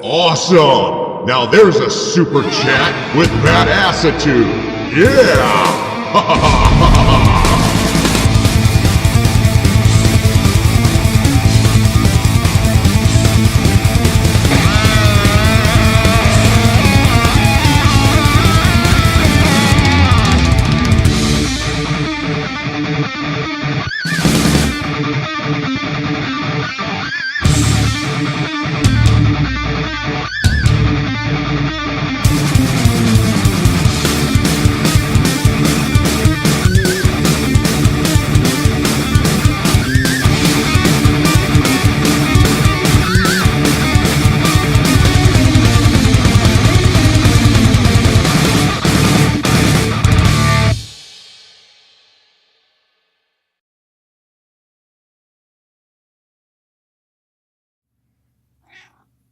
Awesome! Now there's a super chat with badassitude. Yeah!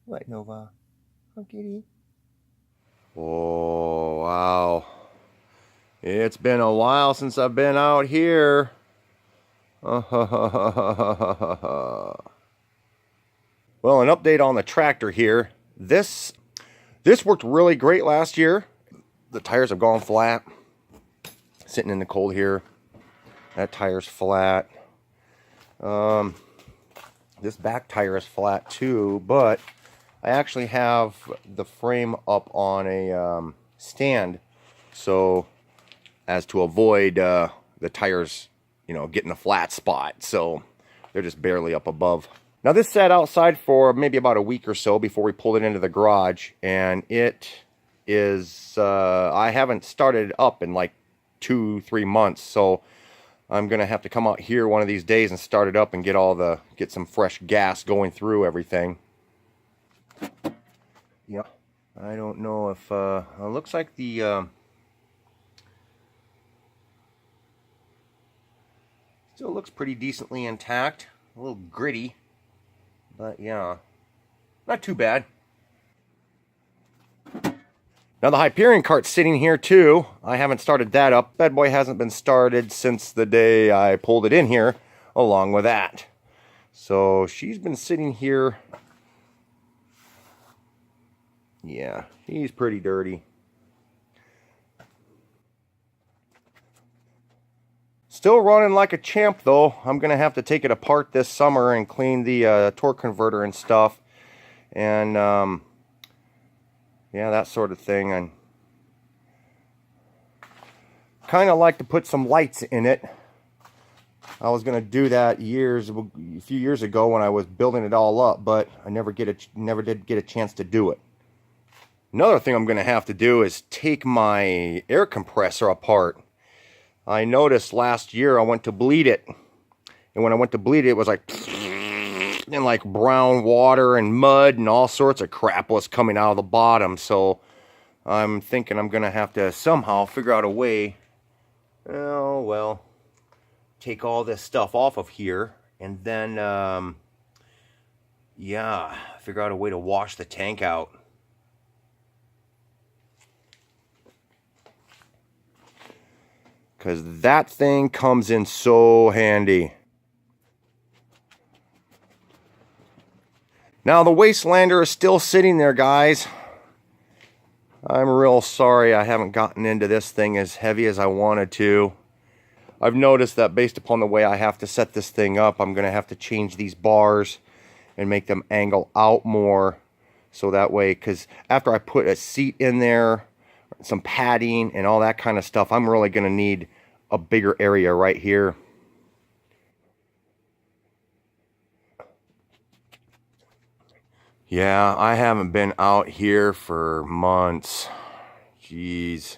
What, Nova? Oh, kitty. Oh, wow. It's been a while since I've been out here. Well, an update on the tractor here. This worked really great last year. The tires have gone flat. Sitting in the cold here. That tire's flat. This back tire is flat too, but I actually have the frame up on a stand, so as to avoid the tires, getting a flat spot. So they're just barely up above. Now this sat outside for maybe about a week or so before we pulled it into the garage, and it is I haven't started it up in like 2-3 months, so I'm gonna have to come out here one of these days and start it up and get some fresh gas going through everything. Yeah, I don't know if it looks like the still looks pretty decently intact. A little gritty, but yeah, not too bad. Now the Hyperion cart's sitting here too. I haven't started that up. Bad boy hasn't been started since the day I pulled it in here along with that. So she's been sitting here. Yeah, she's pretty dirty. Still running like a champ though. I'm gonna have to take it apart this summer and clean the torque converter and stuff. And yeah, that sort of thing. And kind of like to put some lights in it. I was gonna do that a few years ago when I was building it all up, but I never did get a chance to do it. Another thing I'm gonna have to do is take my air compressor apart. I noticed last year I went to bleed it, and when I went to bleed it, it was like and like brown water and mud and all sorts of crap was coming out of the bottom. So I'm thinking I'm gonna have to somehow figure out a way, oh well, take all this stuff off of here and then yeah, figure out a way to wash the tank out. Because that thing comes in so handy. Now the Wastelander is still sitting there, guys. I'm real sorry I haven't gotten into this thing as heavy as I wanted to. I've noticed that based upon the way I have to set this thing up, I'm going to have to change these bars and make them angle out more. So that way, because after I put a seat in there, some padding and all that kind of stuff, I'm really going to need a bigger area right here. Yeah, I haven't been out here for months. Jeez.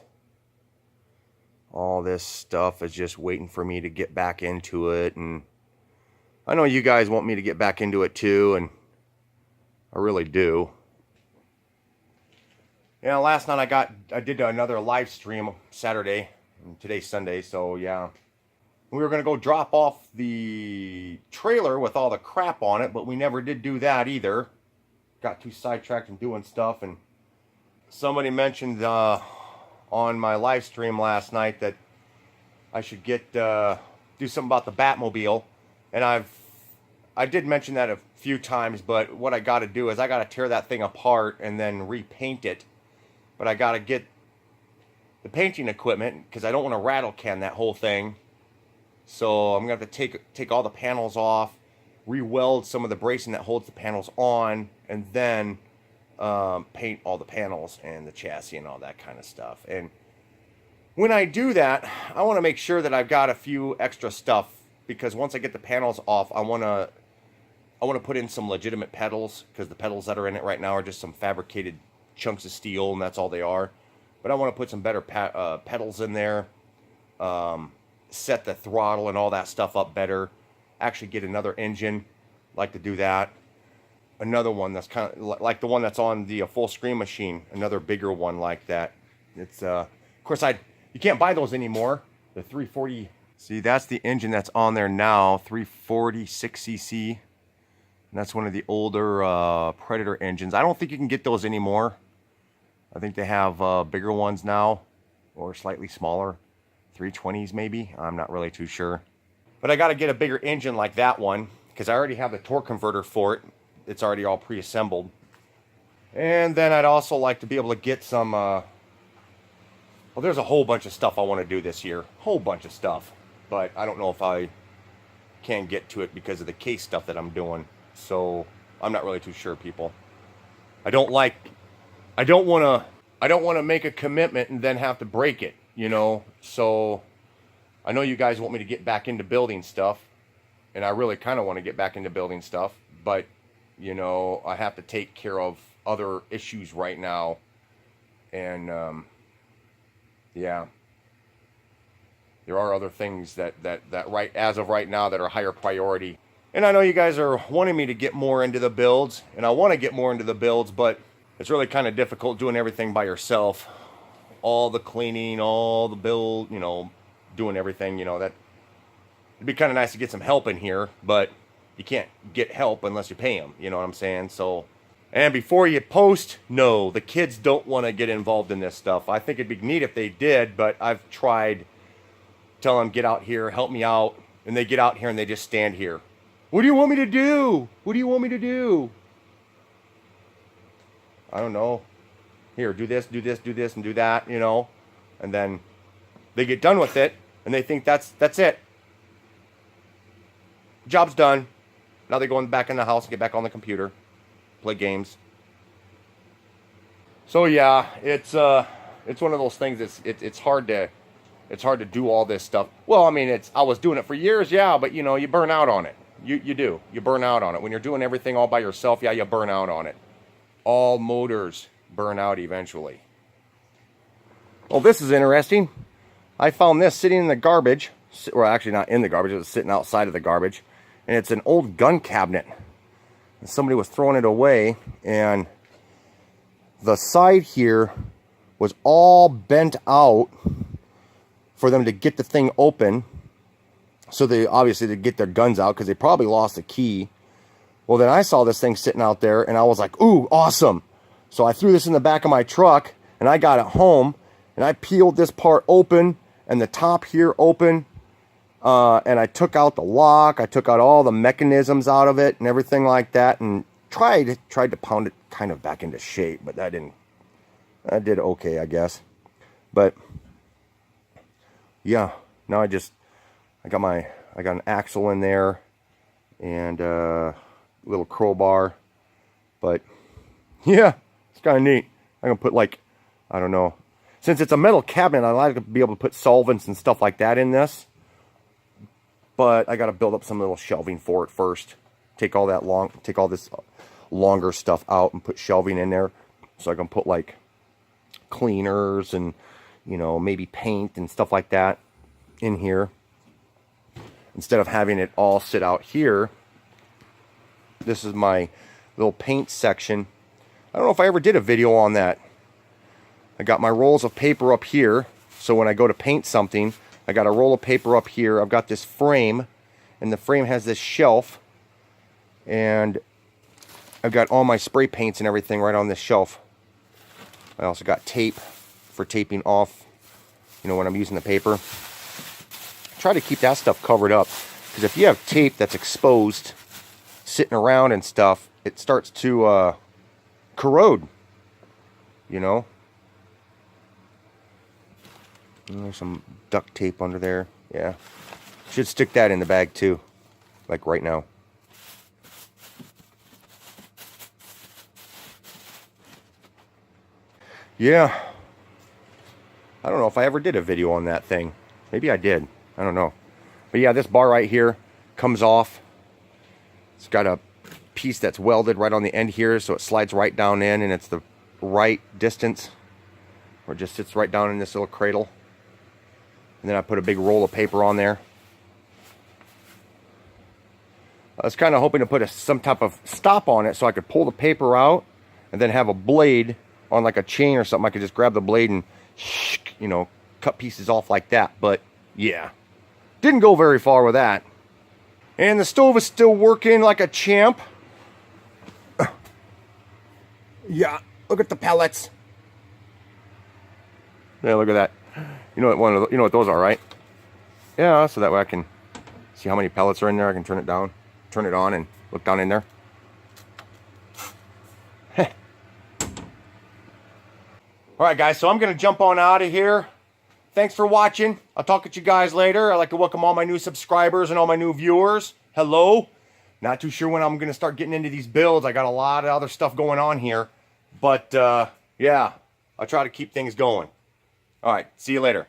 All this stuff is just waiting for me to get back into it, and I know you guys want me to get back into it too, and I really do. Yeah, last night I did another live stream Saturday, and today's Sunday, so yeah. We were going to go drop off the trailer with all the crap on it, but we never did do that either. Got too sidetracked and doing stuff, and somebody mentioned on my live stream last night that I should do something about the Batmobile, and I did mention that a few times, but what I got to do is I got to tear that thing apart and then repaint it. But I got to get the painting equipment because I don't want to rattle can that whole thing. So I'm going to have to take all the panels off, re-weld some of the bracing that holds the panels on, and then paint all the panels and the chassis and all that kind of stuff. And when I do that, I want to make sure that I've got a few extra stuff, because once I get the panels off, I want to put in some legitimate pedals, because the pedals that are in it right now are just some fabricated chunks of steel, and that's all they are. But I want to put some better pedals in there, set the throttle and all that stuff up better, actually get another engine. Like to do that. Another one that's kind of like the one that's on the full screen machine, another bigger one like that. It's of course you can't buy those anymore. The 340. See, that's the engine that's on there now, 346cc. And that's one of the older Predator engines. I don't think you can get those anymore. I think they have bigger ones now, or slightly smaller, 320s maybe. I'm not really too sure. But I got to get a bigger engine like that one, because I already have the torque converter for it. It's already all pre-assembled. And then I'd also like to be able to get some, well, there's a whole bunch of stuff I want to do this year. Whole bunch of stuff. But I don't know if I can get to it because of the case stuff that I'm doing. So I'm not really too sure, people. I don't want to make a commitment and then have to break it, you know. So I know you guys want me to get back into building stuff, and I really kind of want to get back into building stuff, but you know, I have to take care of other issues right now. And yeah, there are other things that right as of right now that are higher priority. And I know you guys are wanting me to get more into the builds, and I want to get more into the builds, but it's really kind of difficult doing everything by yourself. All the cleaning, all the build, you know, doing everything, you know, that it'd be kind of nice to get some help in here, but you can't get help unless you pay them, you know what I'm saying? So, and before you post, no, the kids don't want to get involved in this stuff. I think it'd be neat if they did, but I've tried telling them, get out here, help me out, and they get out here and they just stand here. What do you want me to do? What do you want me to do? I don't know. Here, do this, do this, do this, and do that, you know. And then they get done with it, and they think that's it. Job's done. Now they go back in the house and get back on the computer, play games. So yeah, it's one of those things. It's hard to do all this stuff. Well, I mean, I was doing it for years, yeah, but you know, you burn out on it. You do. You burn out on it when you're doing everything all by yourself. Yeah, you burn out on it. All motors burn out eventually. Well, this is interesting. I found this sitting in the garbage. Well, actually not in the garbage. It was sitting outside of the garbage. And it's an old gun cabinet. And somebody was throwing it away. And the side here was all bent out for them to get the thing open. So they obviously to get their guns out because they probably lost the key. Well, then I saw this thing sitting out there and I was like, ooh, awesome. So I threw this in the back of my truck and I got it home and I peeled this part open and the top here open. And I took out the lock. I took out all the mechanisms out of it and everything like that, and tried to pound it kind of back into shape, but that did okay, I guess. But yeah, now I got an axle in there and a little crowbar. But yeah, it's kind of neat. I'm gonna put, like, I don't know, since it's a metal cabinet, I like to be able to put solvents and stuff like that in this. But I got to build up some little shelving for it first. Take all this longer stuff out and put shelving in there, so I can put like cleaners and, you know, maybe paint and stuff like that in here. Instead of having it all sit out here, this is my little paint section. I don't know if I ever did a video on that. I got my rolls of paper up here, so when I go to paint something, I got a roll of paper up here. I've got this frame, and the frame has this shelf, and I've got all my spray paints and everything right on this shelf. I also got tape for taping off, you know, when I'm using the paper. Try to keep that stuff covered up, because if you have tape that's exposed, sitting around and stuff, it starts to corrode, you know. And there's some duct tape under there. Yeah, should stick that in the bag too, like right now. Yeah, I don't know if I ever did a video on that thing. Maybe I did. I don't know. But yeah, this bar right here comes off. It's got a piece that's welded right on the end here, so it slides right down in, and it's the right distance, or it just sits right down in this little cradle. And then I put a big roll of paper on there. I was kind of hoping to put some type of stop on it so I could pull the paper out and then have a blade on like a chain or something. I could just grab the blade and, you know, cut pieces off like that. But yeah, didn't go very far with that. And the stove is still working like a champ. Yeah, look at the pellets. Yeah, look at that. You know what you know what those are, right? Yeah, so that way I can see how many pellets are in there. I can turn it down, turn it on, and look down in there. Alright guys, so I'm going to jump on out of here. Thanks for watching. I'll talk at you guys later. I'd like to welcome all my new subscribers and all my new viewers. Hello. Not too sure when I'm going to start getting into these builds. I got a lot of other stuff going on here. But, yeah, I'll try to keep things going. Alright, see you later.